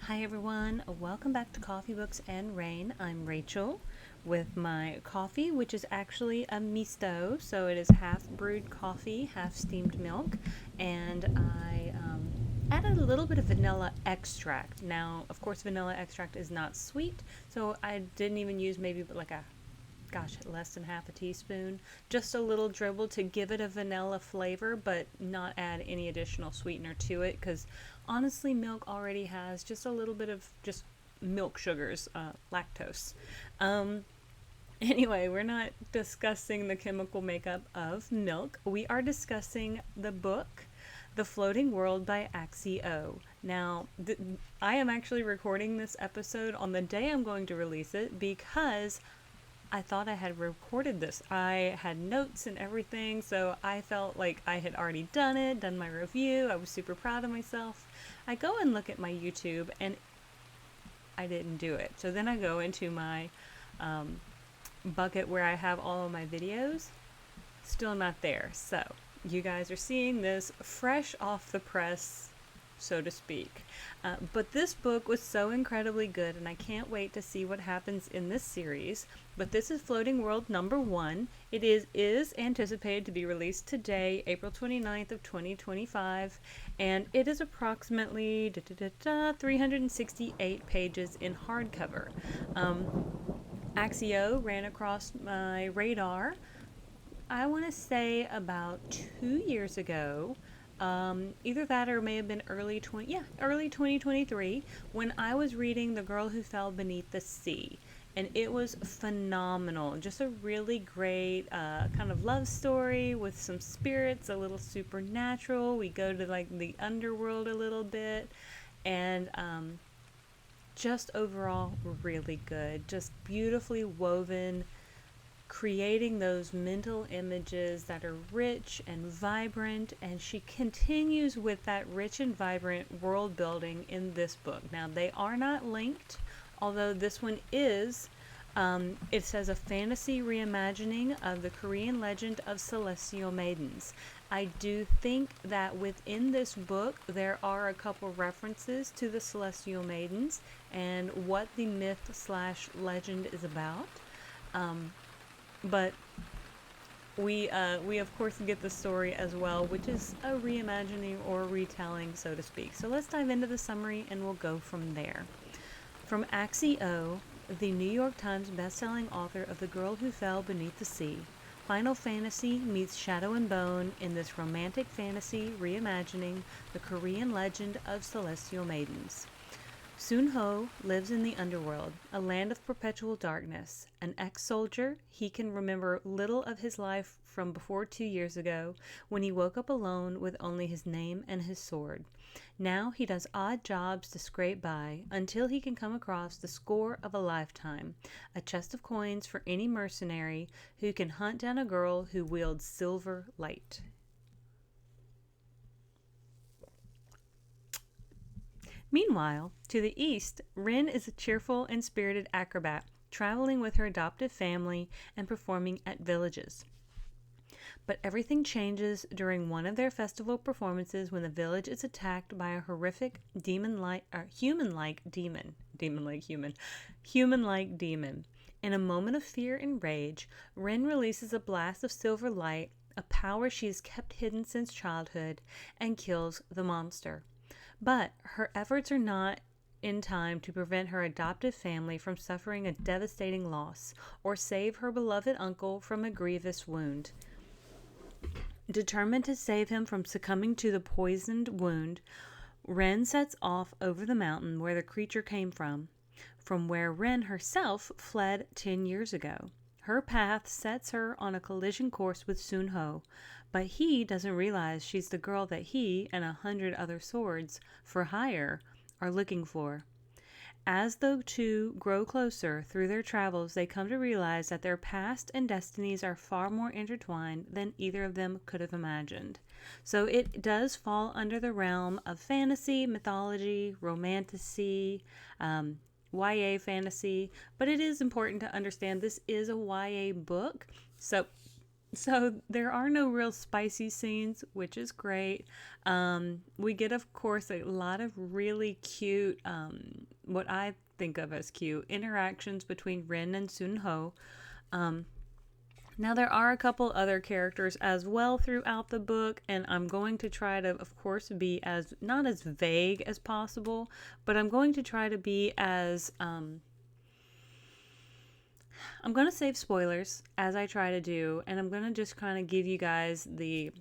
Hi everyone, welcome back to Coffee Books and Rain. I'm Rachel with my coffee, which is actually a misto, so it is half brewed coffee, half steamed milk, and I added a little bit of vanilla extract. Now, of course, vanilla extract is not sweet, so I didn't even use maybe like a less than half a teaspoon. Just a little dribble to give it a vanilla flavor, but not add any additional sweetener to it because honestly, milk already has just a little bit of just milk sugars, lactose. Um, anyway, we're not discussing the chemical makeup of milk. We are discussing the book, The Floating World by Axie. Now, I am actually recording this episode on the day I'm going to release it because I thought I had recorded this. I had notes and everything, so I felt like I had already done my review. I was super proud of myself. I go and look at my YouTube, and I didn't do it. So then I go into my bucket where I have all of my videos. Still not there. So you guys are seeing this fresh off the press, so to speak. But this book was so incredibly good, and I can't wait to see what happens in this series. But this is Floating World number 1. It is anticipated to be released today, April 29th of 2025, and it is approximately 368 pages in hardcover. Axie ran across my radar, I want to say about 2 years ago. Either that or it may have been early 2023 when I was reading The Girl Who Fell Beneath the Sea, and it was phenomenal. Just a really great kind of love story with some spirits, a little supernatural. We go to like the underworld a little bit, and just overall really good. Just beautifully woven, creating those mental images that are rich and vibrant, and she continues with that rich and vibrant world building in this book. Now, they are not linked, although this one is. It says a fantasy reimagining of the Korean legend of celestial maidens. I do think that within this book there are a couple references to the celestial maidens and what the myth slash legend is about. But we of course get the story as well, which is a reimagining or a retelling, so to speak. So let's dive into the summary and we'll go from there. From Axie, the New York Times bestselling author of The Girl Who Fell Beneath the Sea, Final Fantasy meets Shadow and Bone in this romantic fantasy reimagining the Korean legend of celestial maidens. Sun-ho lives in the underworld, a land of perpetual darkness. An ex-soldier, he can remember little of his life from before 2 years ago, when he woke up alone with only his name and his sword. Now he does odd jobs to scrape by until he can come across the score of a lifetime, a chest of coins for any mercenary who can hunt down a girl who wields silver light. Meanwhile, to the east, Ren is a cheerful and spirited acrobat, traveling with her adoptive family and performing at villages. But everything changes during one of their festival performances when the village is attacked by a horrific human-like demon. Human-like demon. In a moment of fear and rage, Ren releases a blast of silver light, a power she has kept hidden since childhood, and kills the monster. But her efforts are not in time to prevent her adoptive family from suffering a devastating loss or save her beloved uncle from a grievous wound. Determined to save him from succumbing to the poisoned wound, Ren sets off over the mountain where the creature came from where Ren herself fled 10 years ago. Her path sets her on a collision course with Sun-ho, but he doesn't realize she's the girl that he and 100 other swords for hire are looking for. As the two grow closer through their travels, they come to realize that their past and destinies are far more intertwined than either of them could have imagined. So it does fall under the realm of fantasy, mythology, romantasy, YA fantasy, but it is important to understand this is a YA book. So So there are no real spicy scenes, which is great. We get, of course, a lot of really cute, what I think of as cute interactions between Ren and Sun-ho. Now, there are a couple other characters as well throughout the book, and I'm going to try to, of course, be as not as vague as possible, but I'm going to try to be as I'm going to save spoilers as I try to do, and I'm going to just kind of give you guys the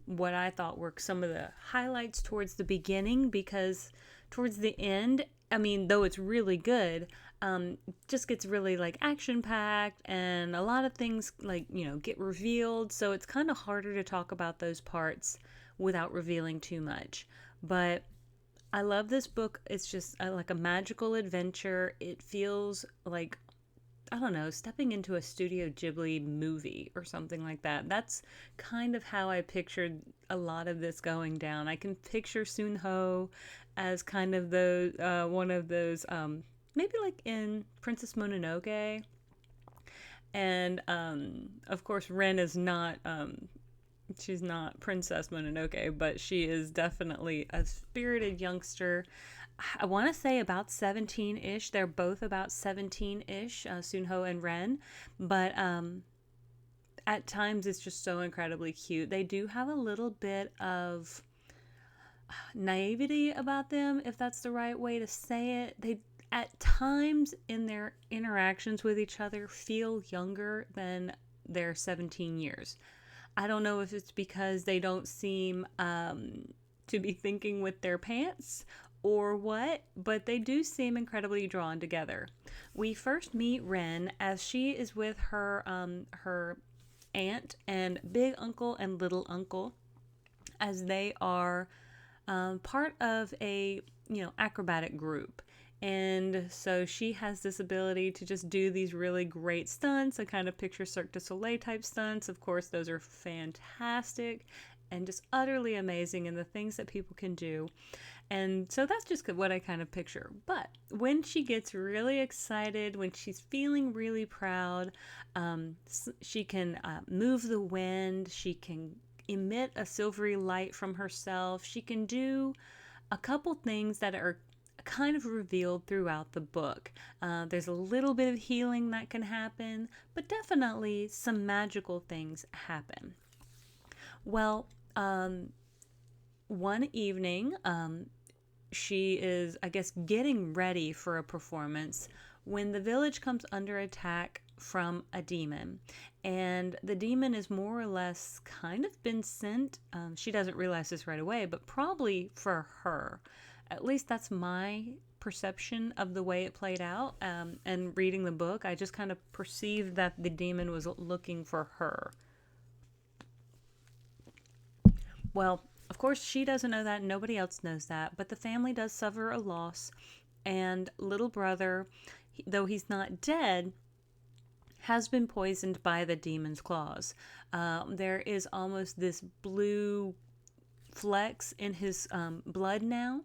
what I thought were some of the highlights towards the beginning, because towards the end, I mean, though it's really good, just gets really like action packed, and a lot of things like, get revealed. So it's kind of harder to talk about those parts without revealing too much. But I love this book. It's just like a magical adventure. It feels like, I don't know, stepping into a Studio Ghibli movie or something like that. That's kind of how I pictured a lot of this going down. I can picture Sun-ho as kind of one of those, maybe like in Princess Mononoke. And of course, Ren is not. She's not Princess Mononoke, but she is definitely a spirited youngster. I want to say about 17-ish. They're both about 17-ish, Sunho and Ren. But at times it's just so incredibly cute. They do have a little bit of naivety about them, if that's the right way to say it. They, at times in their interactions with each other, feel younger than their 17 years. I don't know if it's because they don't seem to be thinking with their pants or what, but they do seem incredibly drawn together. We first meet Ren as she is with her aunt and big uncle and little uncle, as they are part of a acrobatic group. And so she has this ability to just do these really great stunts. I kind of picture Cirque du Soleil type stunts. Of course, those are fantastic and just utterly amazing in the things that people can do. And so that's just what I kind of picture. But when she gets really excited, when she's feeling really proud, she can move the wind, she can emit a silvery light from herself, she can do a couple things that are kind of revealed throughout the book. There's a little bit of healing that can happen, but definitely some magical things happen. Well, one evening, she is, I guess, getting ready for a performance when the village comes under attack from a demon. And the demon is more or less kind of been sent. She doesn't realize this right away, but probably for her. At least that's my perception of the way it played out. And reading the book, I just kind of perceived that the demon was looking for her. Well, of course, she doesn't know that. Nobody else knows that. But the family does suffer a loss. And little brother, though he's not dead, has been poisoned by the demon's claws. There is almost this blue flecks in his blood now.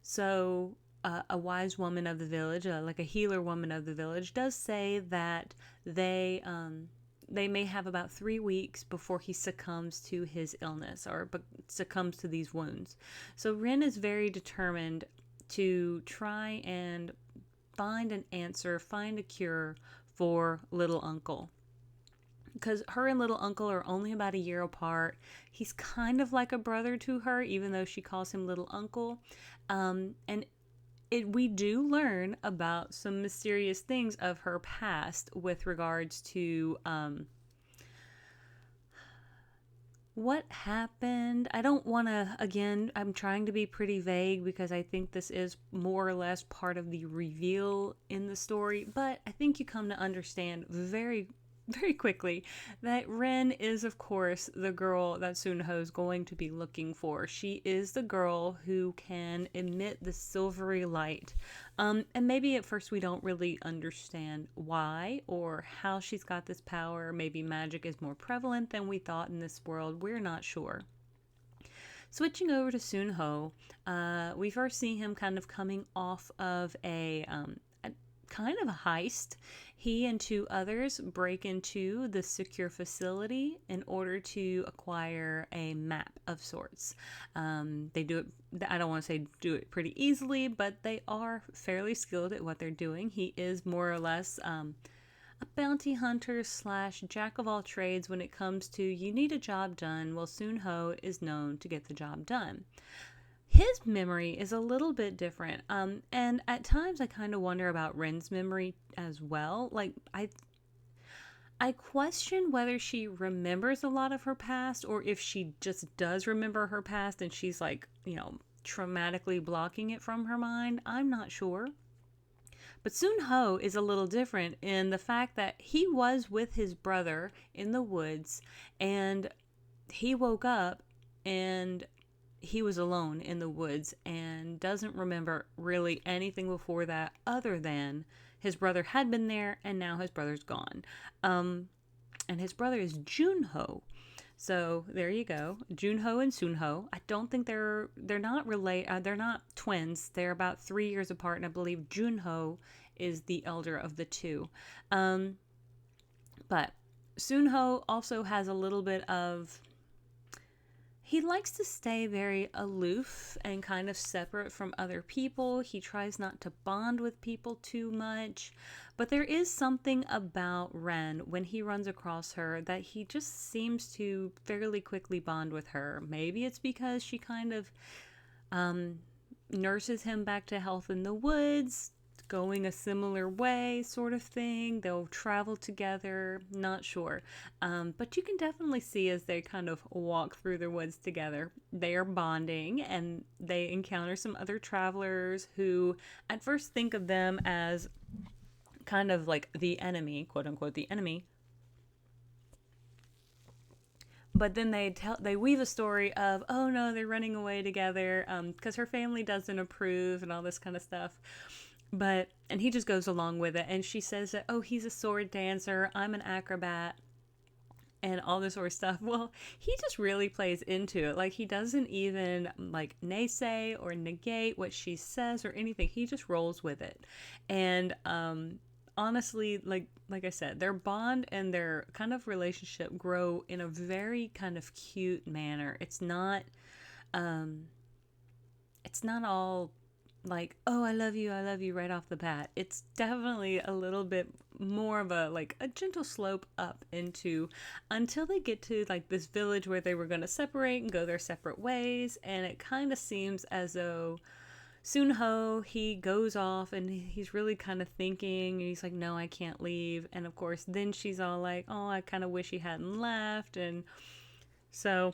So a wise woman of the village, like a healer woman of the village, does say that they may have about 3 weeks before he succumbs to his illness or succumbs to these wounds. So Ren is very determined to try and find an answer, find a cure for little uncle. Because her and little uncle are only about a year apart. He's kind of like a brother to her, even though she calls him little uncle. And we do learn about some mysterious things of her past with regards to what happened. I don't want to, again, I'm trying to be pretty vague because I think this is more or less part of the reveal in the story, but I think you come to understand very quickly that Ren is, of course, the girl that Sunho is going to be looking for. She is the girl who can emit the silvery light. And maybe at first we don't really understand why or how she's got this power. Maybe magic is more prevalent than we thought in this world. We're not sure. Switching over to Sunho, we first see him kind of coming off of a kind of a heist. He and two others break into the secure facility in order to acquire a map of sorts. They do it, I don't want to say do it pretty easily, but they are fairly skilled at what they're doing. He is more or less a bounty hunter slash jack of all trades when it comes to you need a job done. Well, Sun-ho is known to get the job done. His memory is a little bit different. And at times I kind of wonder about Ren's memory as well. Like, I question whether she remembers a lot of her past or if she just does remember her past and she's like, traumatically blocking it from her mind. I'm not sure. But Sun-ho is a little different in the fact that he was with his brother in the woods and he woke up and he was alone in the woods and doesn't remember really anything before that other than his brother had been there and now his brother's gone. And his brother is Junho. So there you go, Junho and Sun-ho. I don't think they're not related. They're not twins. They're about 3 years apart, and I believe Junho is the elder of the two. But Sun-ho also has a little bit of. He likes to stay very aloof and kind of separate from other people. He tries not to bond with people too much. But there is something about Ren when he runs across her that he just seems to fairly quickly bond with her. Maybe it's because she kind of nurses him back to health in the woods, going a similar way sort of thing. They'll travel together, not sure. But you can definitely see as they kind of walk through the woods together, they are bonding and they encounter some other travelers who at first think of them as kind of like the enemy, quote unquote, the enemy. But then they weave a story of, oh no, they're running away together because her family doesn't approve and all this kind of stuff. And he just goes along with it. And she says that, oh, he's a sword dancer. I'm an acrobat. And all this sort of stuff. Well, he just really plays into it. Like, he doesn't even, like, naysay or negate what she says or anything. He just rolls with it. And, honestly, like I said, their bond and their kind of relationship grow in a very kind of cute manner. It's not all like, oh, I love you right off the bat. It's definitely a little bit more of a gentle slope up into until they get to like this village where they were going to separate and go their separate ways. And it kind of seems as though Sun-ho, he goes off and he's really kind of thinking, and he's like, no, I can't leave. And of course, then she's all like, oh, I kind of wish he hadn't left. And so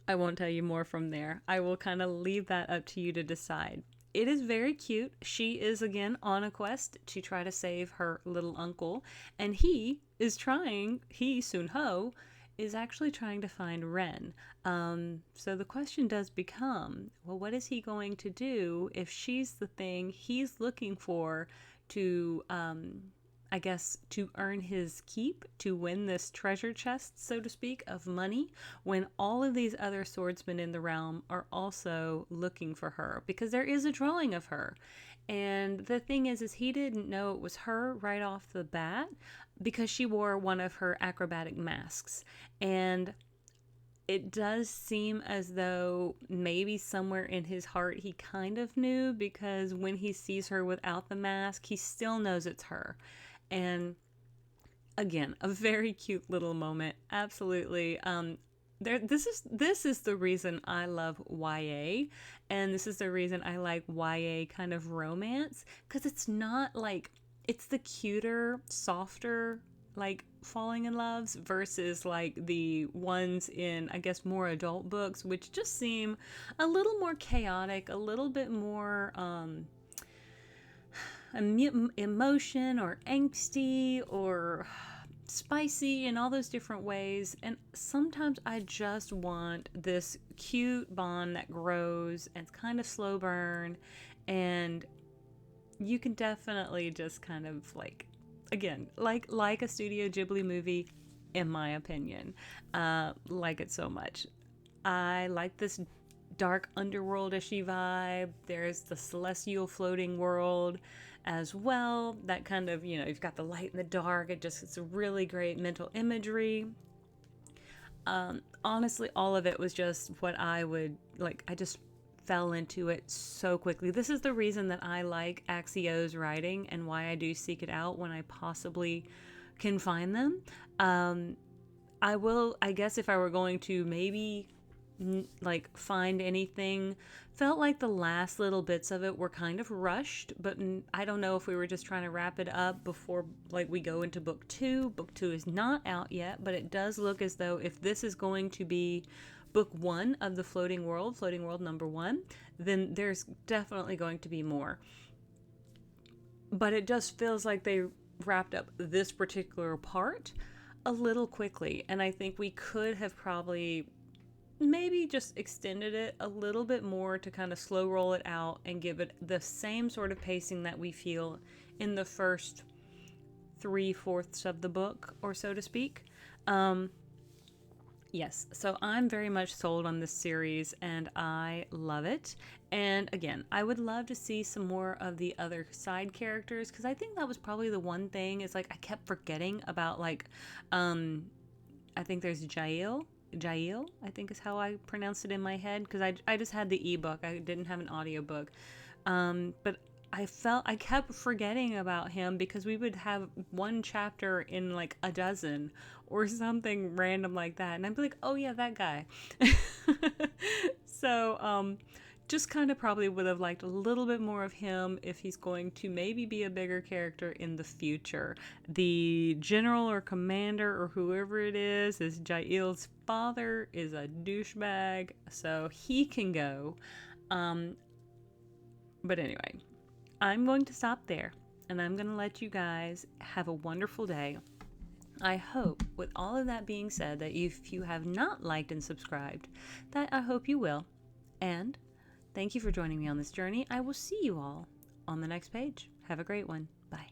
I won't tell you more from there. I will kind of leave that up to you to decide. It is very cute. She is again on a quest to try to save her little uncle, and Sun-ho, is actually trying to find Ren. So the question does become, well, what is he going to do if she's the thing he's looking for to, I guess, to earn his keep, to win this treasure chest, so to speak, of money, when all of these other swordsmen in the realm are also looking for her, because there is a drawing of her. And the thing is he didn't know it was her right off the bat because she wore one of her acrobatic masks. And it does seem as though maybe somewhere in his heart he kind of knew, because when he sees her without the mask, he still knows it's her. And again, a very cute little moment. Absolutely. This is the reason I love YA, and this is the reason I like YA kind of romance, because it's not like, it's the cuter, softer, like falling in loves versus like the ones in, I guess, more adult books, which just seem a little more chaotic, a little bit more emotion or angsty or spicy in all those different ways. And sometimes I just want this cute bond that grows and it's kind of slow burn, and you can definitely just kind of like, again, like a Studio Ghibli movie, in my opinion. Like it so much. I like this dark underworld-ishy vibe. There's the celestial floating world as well. That kind of, you've got the light and the dark. It's a really great mental imagery. Honestly, all of it was just what I would like. I just fell into it so quickly. This is the reason that I like Axie's writing and why I do seek it out when I possibly can find them. I guess if I were going to maybe like find anything, felt like the last little bits of it were kind of rushed, but I don't know if we were just trying to wrap it up before like we go into book 2. Book 2 is not out yet, but it does look as though if this is going to be book 1 of the Floating World number 1, then there's definitely going to be more. But it just feels like they wrapped up this particular part a little quickly, and I think we could have probably maybe just extended it a little bit more to kind of slow roll it out and give it the same sort of pacing that we feel in the first 3/4 of the book, or so to speak. Yes, so I'm very much sold on this series and I love it. And again, I would love to see some more of the other side characters, because I think that was probably the one thing is like I kept forgetting about, like, I think there's Jael, I think is how I pronounced it in my head, because I just had the ebook. I didn't have an audiobook. But I kept forgetting about him because we would have one chapter in like a dozen or something random like that. And I'd be like, oh yeah, that guy. So, just kind of probably would have liked a little bit more of him if he's going to maybe be a bigger character in the future. The general or commander or whoever it is Jael's father is a douchebag, so he can go. But anyway, I'm going to stop there and I'm going to let you guys have a wonderful day. I hope, with all of that being said, that if you have not liked and subscribed, that I hope you will. And thank you for joining me on this journey. I will see you all on the next page. Have a great one. Bye.